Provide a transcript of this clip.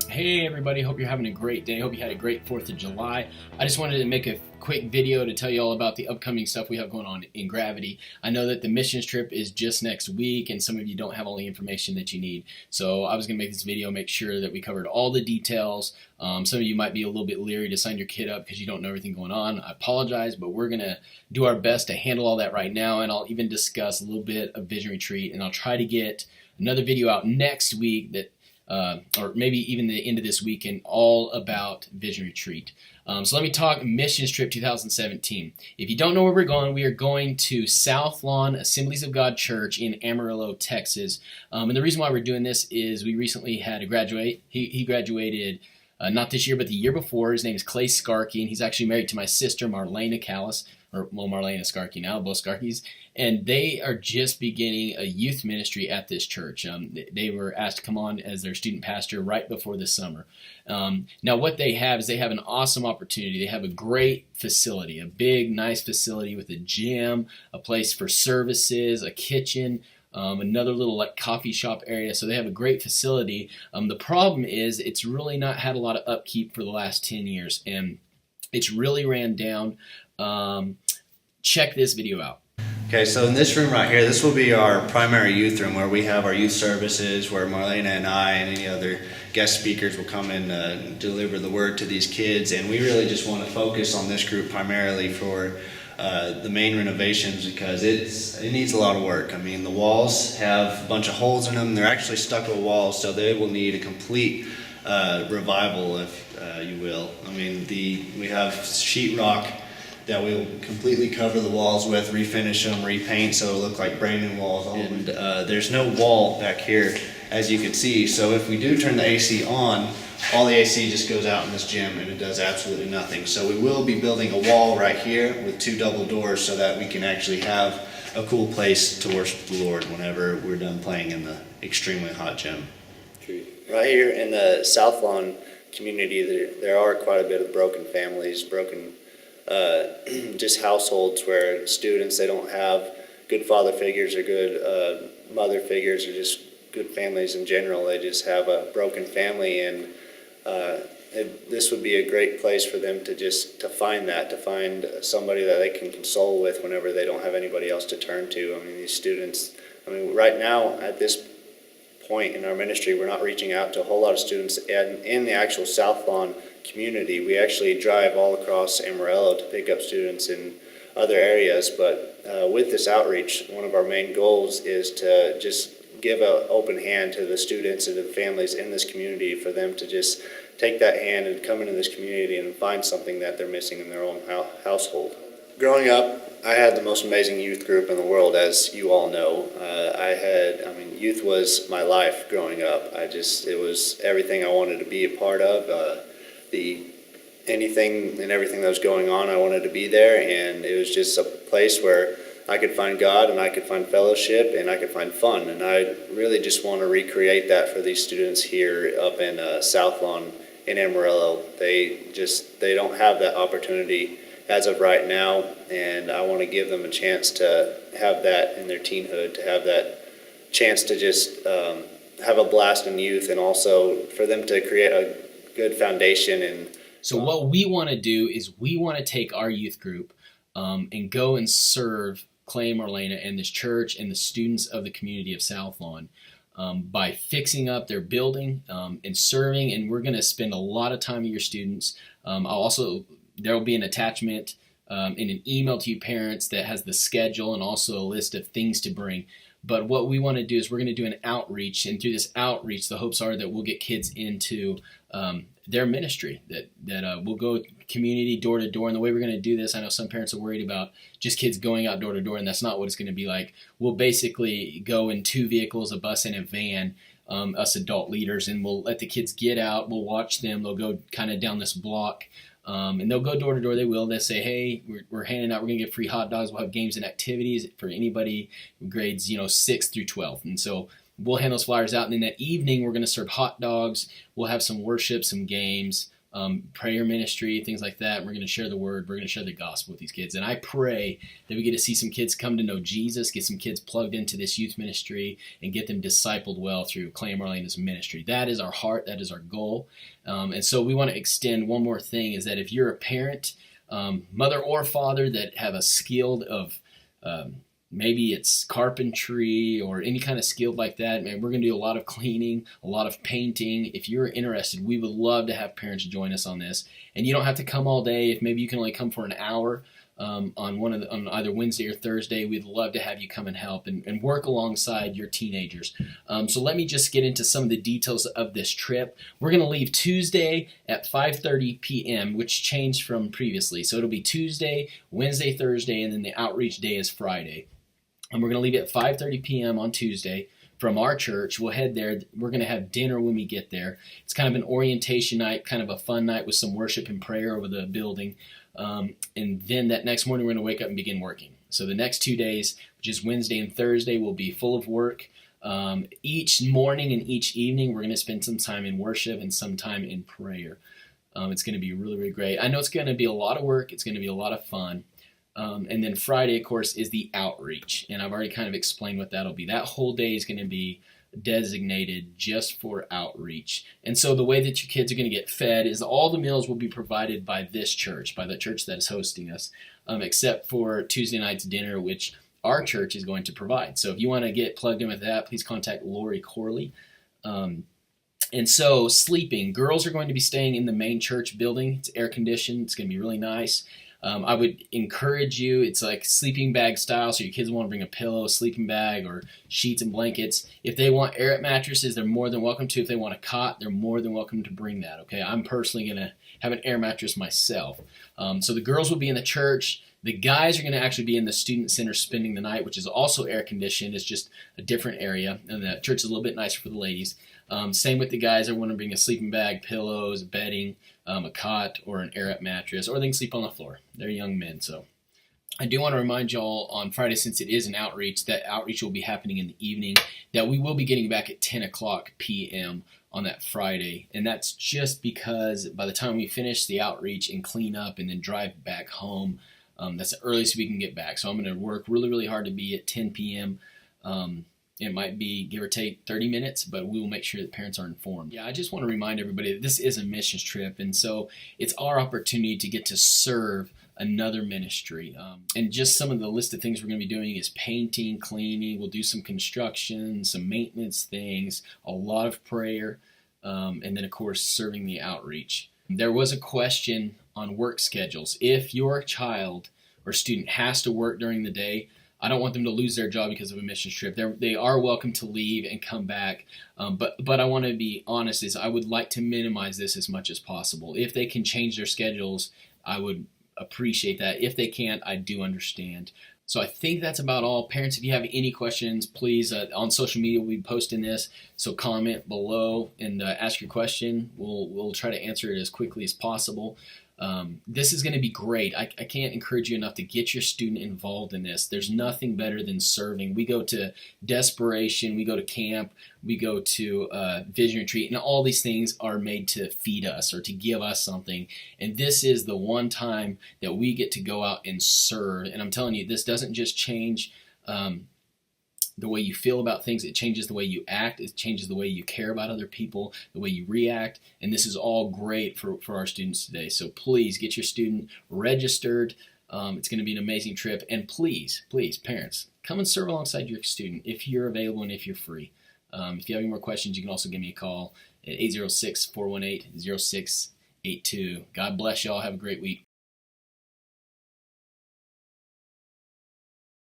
Hey everybody, hope you're having a great day. Hope you had a great 4th of July. I just wanted to make a quick video to tell you all about the upcoming stuff we have going on in Gravity. I know that the missions trip is just next week and some of you don't have all the information that you need. So I was going to make this video, make sure that we covered all the details. Some of you might be a little bit leery to sign your kid up because you don't know everything going on. I apologize, but we're going to do our best to handle all that right now, and I'll even discuss a little bit of Vision Retreat, and I'll try to get another video out next week that or maybe even the end of this weekend, all about Vision Retreat. So let me talk Missions Trip 2017. If you don't know where we're going, we are going to South Lawn Assemblies of God Church in Amarillo, Texas. And the reason why we're doing this is we recently had a graduate. He graduated not this year, but the year before. His name is Clay Skarkey, and he's actually married to my sister, Marlena Callis, or well, Marlena Skarkey now, both Skarkeys, and they are just beginning a youth ministry at this church. They were asked to come on as their student pastor right before the summer. Now what they have is they have an awesome opportunity. They have a great facility, a big, nice facility with a gym, a place for services, a kitchen, another little like coffee shop area. So they have a great facility. The problem is it's really not had a lot of upkeep for the last 10 years, and it's really ran down. Check this video out. Okay, so in this room right here, this will be our primary youth room where we have our youth services, where Marlena and I and any other guest speakers will come and deliver the word to these kids. And we really just want to focus on this group primarily for the main renovations, because it needs a lot of work. I mean, the walls have a bunch of holes in them. They're actually stucco walls, so they will need a complete revival, if you will. I mean, we have sheetrock that we will completely cover the walls with, refinish them, repaint so it'll look like brand new walls. And there's no wall back here, as you can see. So if we do turn the AC on, all the AC just goes out in this gym and it does absolutely nothing. So we will be building a wall right here with 2 double doors so that we can actually have a cool place to worship the Lord whenever we're done playing in the extremely hot gym. Right here in the South Lawn community, there are quite a bit of broken families, just households where students, they don't have good father figures or good mother figures, or just good families in general. They just have a broken family, and this would be a great place for them to find somebody that they can console with whenever they don't have anybody else to turn to. I mean, these students, right now at this point in our ministry, we're not reaching out to a whole lot of students in the actual South Lawn community. We actually drive all across Amarillo to pick up students in other areas, but with this outreach, one of our main goals is to just give an open hand to the students and to the families in this community, for them to just take that hand and come into this community and find something that they're missing in their own household. Growing up, I had the most amazing youth group in the world, as you all know. Youth was my life growing up. It was everything I wanted to be a part of. Anything and everything that was going on, I wanted to be there, and it was just a place where I could find God, and I could find fellowship, and I could find fun. And I really just want to recreate that for these students here up in South Lawn in Amarillo. They don't have that opportunity as of right now, and I want to give them a chance to have that in their teenhood, to have that chance to just have a blast in youth, and also for them to create a good foundation. And so what we want to do is we want to take our youth group and go and serve Clay and Marlena and this church and the students of the community of South Lawn by fixing up their building and serving. And we're going to spend a lot of time with your students. There will be an attachment in an email to you parents that has the schedule and also a list of things to bring. But what we want to do is we're going to do an outreach, and through this outreach, the hopes are that we'll get kids into their ministry, that we'll go community door to door. And the way we're going to do this, I know some parents are worried about just kids going out door to door, and that's not what it's going to be like. We'll basically go in 2 vehicles, a bus and a van, us adult leaders, and we'll let the kids get out. We'll watch them. They'll go kind of down this block. And they'll go door to door. They'll say, hey, we're handing out, we're going to give free hot dogs. We'll have games and activities for anybody grades, 6 through 12. And so we'll hand those flyers out. And then that evening, we're going to serve hot dogs. We'll have some worship, some games. prayer ministry, things like that. We're going to share the word. We're going to share the gospel with these kids. And I pray that we get to see some kids come to know Jesus, get some kids plugged into this youth ministry, and get them discipled well through Clay and Marlena's ministry. That is our heart. That is our goal. And so we want to extend one more thing, is that if you're a parent, mother or father, that have a skill of maybe it's carpentry or any kind of skill like that, man, we're going to do a lot of cleaning, a lot of painting. If you're interested, we would love to have parents join us on this. And you don't have to come all day. If maybe you can only come for an hour on either Wednesday or Thursday, we'd love to have you come and help and work alongside your teenagers. So let me just get into some of the details of this trip. We're going to leave Tuesday at 5:30 p.m., which changed from previously. So it'll be Tuesday, Wednesday, Thursday, and then the outreach day is Friday. And we're going to leave at 5:30 p.m. on Tuesday from our church. We'll head there. We're going to have dinner when we get there. It's kind of an orientation night, kind of a fun night with some worship and prayer over the building. And then that next morning, we're going to wake up and begin working. So the next 2 days, which is Wednesday and Thursday, will be full of work. Each morning and each evening, we're going to spend some time in worship and some time in prayer. It's going to be really, really great. I know it's going to be a lot of work. It's going to be a lot of fun. And then Friday, of course, is the outreach. And I've already kind of explained what that'll be. That whole day is going to be designated just for outreach. And so the way that your kids are going to get fed is all the meals will be provided by this church, by the church that is hosting us, except for Tuesday night's dinner, which our church is going to provide. So if you want to get plugged in with that, please contact Lori Corley. And so sleeping, girls are going to be staying in the main church building. It's air conditioned. It's going to be really nice. I would encourage you, it's like sleeping bag style, so your kids want to bring a pillow, a sleeping bag, or sheets and blankets. If they want Air Up mattresses, they're more than welcome to. If they want a cot, they're more than welcome to bring that, okay? I'm personally going to have an air mattress myself. So the girls will be in the church. The guys are going to actually be in the student center spending the night, which is also air conditioned. It's just a different area, and the church is a little bit nicer for the ladies. Same with the guys. They want to bring a sleeping bag, pillows, bedding, a cot, or an Air Up mattress, or they can sleep on the floor. They're young men. So I do want to remind y'all on Friday, since it is an outreach, that outreach will be happening in the evening, that we will be getting back at 10 o'clock p.m. on that Friday. And that's just because by the time we finish the outreach and clean up and then drive back home, that's the earliest we can get back. So I'm going to work really, really hard to be at 10 p.m. It might be, give or take, 30 minutes, but we will make sure that parents are informed. Yeah, I just want to remind everybody that this is a missions trip, and so it's our opportunity to get to serve another ministry. And just some of the list of things we're going to be doing is painting, cleaning, we'll do some construction, some maintenance things, a lot of prayer, and then, of course, serving the outreach. There was a question on work schedules. If your child or student has to work during the day, I don't want them to lose their job because of a missions trip. They are welcome to leave and come back. But I want to be honest, is I would like to minimize this as much as possible. If they can change their schedules, I would appreciate that. If they can't, I do understand. So I think that's about all. Parents, if you have any questions, please, on social media, we'll be posting this. So comment below and ask your question. We'll try to answer it as quickly as possible. This is going to be great. I can't encourage you enough to get your student involved in this. There's nothing better than serving. We go to Desperation, we go to camp, we go to Vision Retreat, and all these things are made to feed us or to give us something. And this is the one time that we get to go out and serve. And I'm telling you, this doesn't just change the way you feel about things. It changes the way you act. It changes the way you care about other people, the way you react. And this is all great for our students today. So please get your student registered. It's going to be an amazing trip. And please, parents, come and serve alongside your student if you're available and if you're free. If you have any more questions, you can also give me a call at 806-418-0682. God bless y'all. Have a great week.